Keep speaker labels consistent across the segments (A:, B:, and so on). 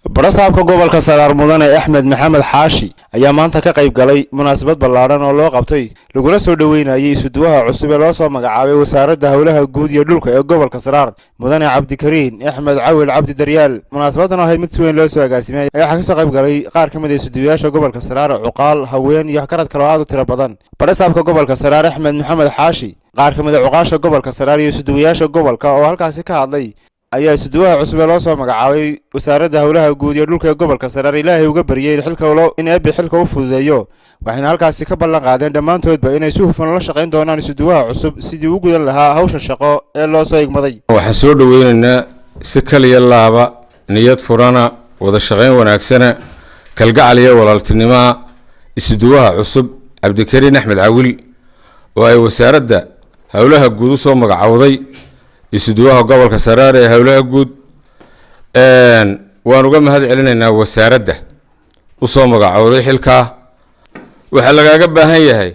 A: barasaabka gobolka Saraar Mudane Axmed Maxamed Xaashi ayaa maanta ka qayb galay munaasabad ballaaran oo loo qabtay laguna soo dhaweynayay isuduwaha cusub ee loo soo magacaabay wasaaradda hawlaha guud iyo dhulka ee gobolka Saraar Mudane Cabdikariin Axmed Cawil Cabdi Daryaal. munaasabadan oo mid si weyn loo soo agaasimay ayaa ka soo qayb galay qaar ka mid ah isuduwayaasha gobolka Saraar, cuqaal, haween iyo karad kale oo aad u tiro badan. barasaabka gobolka Saraar Axmed Maxamed Xaashi, qaar ka mid ah cuqaasha gobolka Saraar iyo isuduwayaasha gobolka oo halkaasi ka hadlay ayaa isuduwaha cusub ee loo soo magacaabay wasaaradda hawlaha guud iyo dhulka ee gobolka Saraar Ilaahay uga baryay in eebbi xilka u fududeeyo, waxayna halkaasi ka ballan qaadeen dhammaantoodba inay si hufan la shaqayn doonaan isuduwaha cusub sidii uu gudan lahaa hawsha shaqo ee loo soo igmaday.
B: waxaan soo dhaweynaynaa si kaliya laaba niyad furana wada shaqayn wanaagsana kalgacal iyo walaaltinimo isuduwaha cusub Cabdikariin Axmed Cawil oo ay wasaaradda hawlaha guud u soo magacawday isuduwaha gobolka Saraar ee hawlaha guud. waan uga mahad celinaynaa wasaaradda u soo magacawday xilka. waxa lagaaga baahan yahay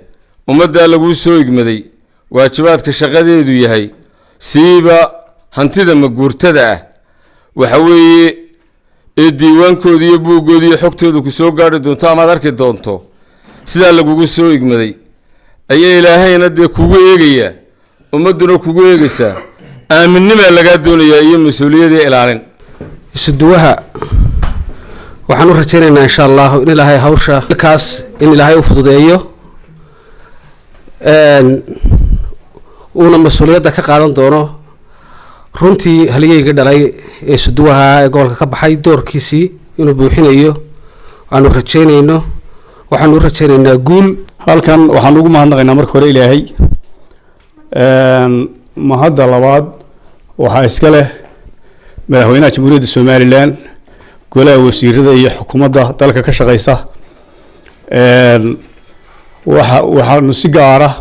B: ummadda lagu soo igmaday waajibaadka shaqadeedu yahay siiba hantida maguurtada ah waxa weeye ee diiwaankoodii iyo buugoodii iyo xogtoodu ku soo gaari doonto ama arki doonto sida lagu soo igmaday ayay ilaahayna dee kugu eegaya ummaduna kugu eegaysa aaminnima laga doonayaa iyo mas'uuliyadda ilaalin.
C: isuduwaha waxaan u rajaynaynaa insha Allah in Ilaahay hawsha kaas in Ilaahay u fududeeyo una mas'uuliyadda ka qaadan doono runtii haligayga dhalay ee isuduwaha ee gobolka ka baxay doorkiisii inuu buuxinayo aanu rajaynayno. waxaan u rajaynaynaa guul.
D: halkan waxaan ugu mahadnaqaynaa marka hore Ilaahay mahadda labaad waxaa iska leh madaxweynaha jamhuuriyadda Soomaaliland, golaha wasiirada iyo xukuumadda dalka ka shaqeysa. waxaanu si gaar ah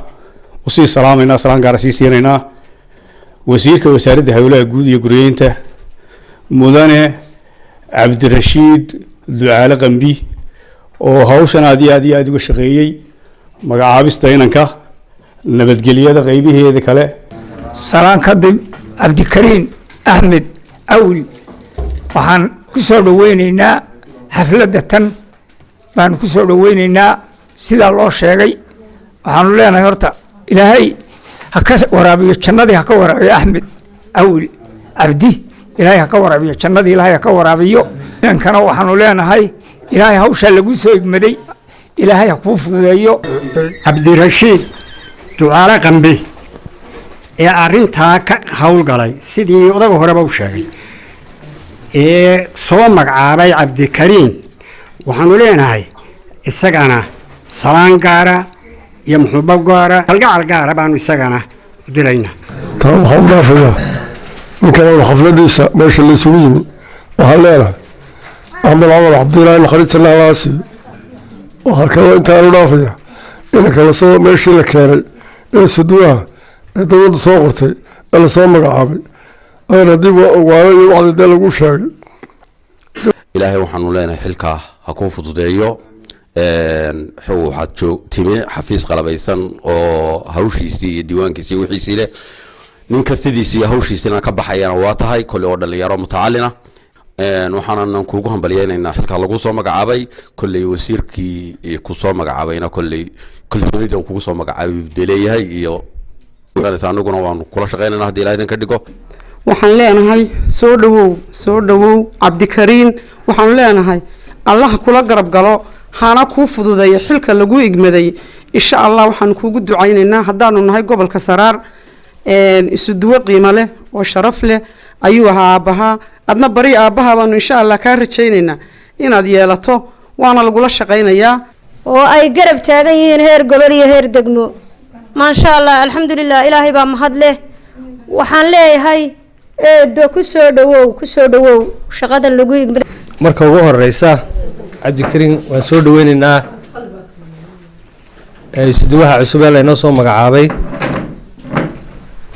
D: u sii salaameynaa salaan gaar ah sii siinaynaa wasiirka wasaaradda hawlaha guud iyo guryeynta Mudane Cabdirashiid Ducaale Qambi oo hawshan aad iyo aad uga shaqeeyay magacaabista inanka nabadgelyada qaybaheeda kale.
E: salaan kadib Cabdikariin Axmed Cawil waxaan ku soo dhaweynaynaa xafladda tan baan ku soo dhaweynaynaa sida loo sheegay. waxaanu leenahay horta Ilaahay ha ka waraabiyo jannadii, ha ka waraabiyo Axmed Cawil Cabdi, Ilaahay ha ka waraabiyo jannadii, Ilaahay ha ka waraabiyo. inankana waxaanu leenahay Ilaahay hawsha lagu soo igmaday Ilaahay ha ku fududeeyo.
F: Cabdirashiid Ducaale Qambi ee arinta ka hawlgalay sidii odaga horeba u sheegay ee soo magacaabay Cabdikariin waxaanu leenahay isagana salaan gaara iyo muxubbad gaara kalgacal gaara baanu isagana u dilaynaa.
G: tan hawldaafaya ninkan xafladiisa meesha la isugu yimid waxaan leenahay Axmed Cawil Cabdilaahi Khaliilullah Waasi waxa kale inta uu dhaafaya in kala soo meeshii la keenay ee isuduwaha dawladda soo qortay la soo magacaabay ayna dib wada lagu sheegay.
H: Ilaahay waxaanu leenahay xilka ha ku fududeeyo. waxaad joogtime xafiis qalabaysan oo hawshiisii iyo diiwaankiisii wixiisii leh nin kartidiisii hawshiisina ka baxayana waa tahay kulli oo dhalinyaro mutacalina. waxaan kuugu hambaliyaynaynaa xilka lagu soo magacaabay kulli wasiirkii ku soo magacaabayna kulli kalsoonida uu kugu soo magacaabay deeleeyahay iyo anaguna waan kula shaqaynaynaa haddii Ilaahay ka dhigo.
I: waxaan leenahay soo dhawow Cabdikariin, waxaan leenahay Allah kula garab galo hana ku fududeeyo xilka lagu igmaday. insha Allah waxaan kuugu ducaynaynaa haddaanu nahay gobolka Saraar isuduwa qiimo leh oo sharaf leh ayuu ahaa aabaha adna bari aabaha baanu insha Allah ka rajaynaynaa inaad yeelato waana lagula shaqaynayaa
J: oo ay garab taagan yihiin heer gobol iyo heer degmo. ما شاء الله الحمد لله إلهي بام هذله وحن ليه هاي دو كسر دو شغاد اللجوء
C: marka ugu horeysa Cabdikariin waan soo dhaweynaynaa isuduwaha cusub ee la soo magacaabay.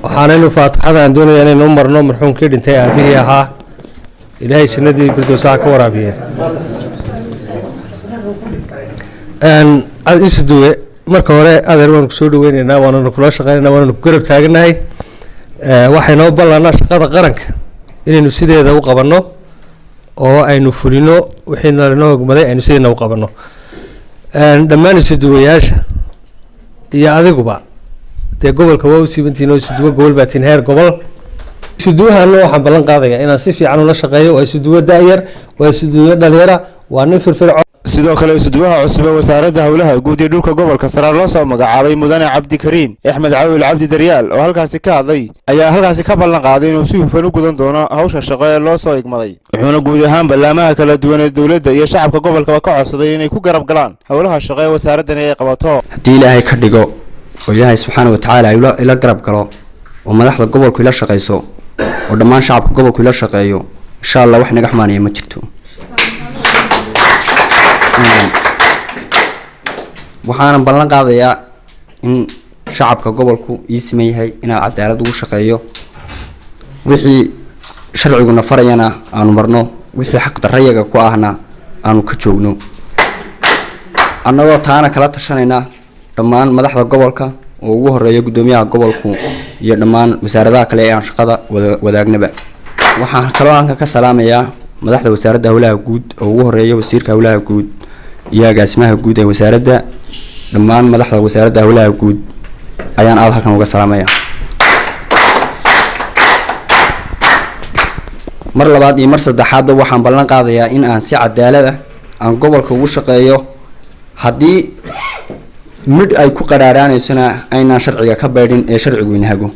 C: waxaanaynu faataxada aan doonayaa inaynu marno marxuumkii dhintay aabihii ahaa Ilaahay jannadii firdawsa ka waraabiyo. isuduwe marka hore adeer waan ku soo dhaweynaynaa waana kula shaqaynaynaa waana ku garab taaganahay. waxaynu ballanaa shaqada qaranka inaynu sideeda u qabanno
K: oo aynu fulino wixiina lanoo ogmaday aynu sidiina u qabanno. Dhammaan isuduwayaasha iyo adiguba dee gobolka waa u siibantiin oo isuduwo gobol baa tiin heer gobol. isuduwahaana waxaan ballan qaadayaa inaan si fiican ula shaqeeyo. Waa isuduwo da'yar, waa isuduwo dhalinyara, waa nin firfircoon.
A: sidoo kale isuduwaha cusub ee wasaaradda howlaha guud ee dhulka gobolka Saraar loo soo magacaabay mudane Cabdikariin Axmed Cawil Cabdi Daryaal oo halkaasi ka hadlay ayaa halkaasi ka ballan qaaday inuu si hufan u gudan doono hawsha shaqo ee loo soo igmaday. wuxuuna guud ahaan ballaamaha kala duwan ee dawladda iyo shacabka gobolka ka codsaday inay ku garab galaan howlaha shaqo ee wasaaraddan ay qabato.
L: haddii ilaahay ka dhigo oo ilaahay subxaanahu wa tacaala ila garab galo oo madaxda gobolku ila shaqayso oo dhammaan shacabka gobolku ila shaqeeyo insha Allah wax naga xumaanaya ma jirto. waxaan ballan qaadayaa in shacabka gobolku ii siman yahay inaan cadaalad ugu shaqeeyo wixii sharciguna farayana aanu marno wixii xaq darrayaga ku ahna aanu ka joogno annagoo taana kala tashanayna dhammaan madaxda gobolka oo ugu horeeya gudoomiyaha gobolku iyo dhammaan wasaaradaha kale ee aan shaqada wadaagnaba. waxaan kaloo halkan ka salaamayaa madaxda wasaaradda howlaha guud oo ugu horeeya wasiirka howlaha guud iyo agaasimaha guud ee wasaaradda. dhammaan madaxda wasaaradda howlaha guud ayaan aad halkan uga salaamayaa. mar labaad iyo mar saddexaad waxaan ballan qaadayaa in aan si cadaalad ah aan gobolka ugu shaqeeyo. haddii mid ay ku qaraaraanaysana aynaan sharciga ka baydhin ee sharcigu inahago.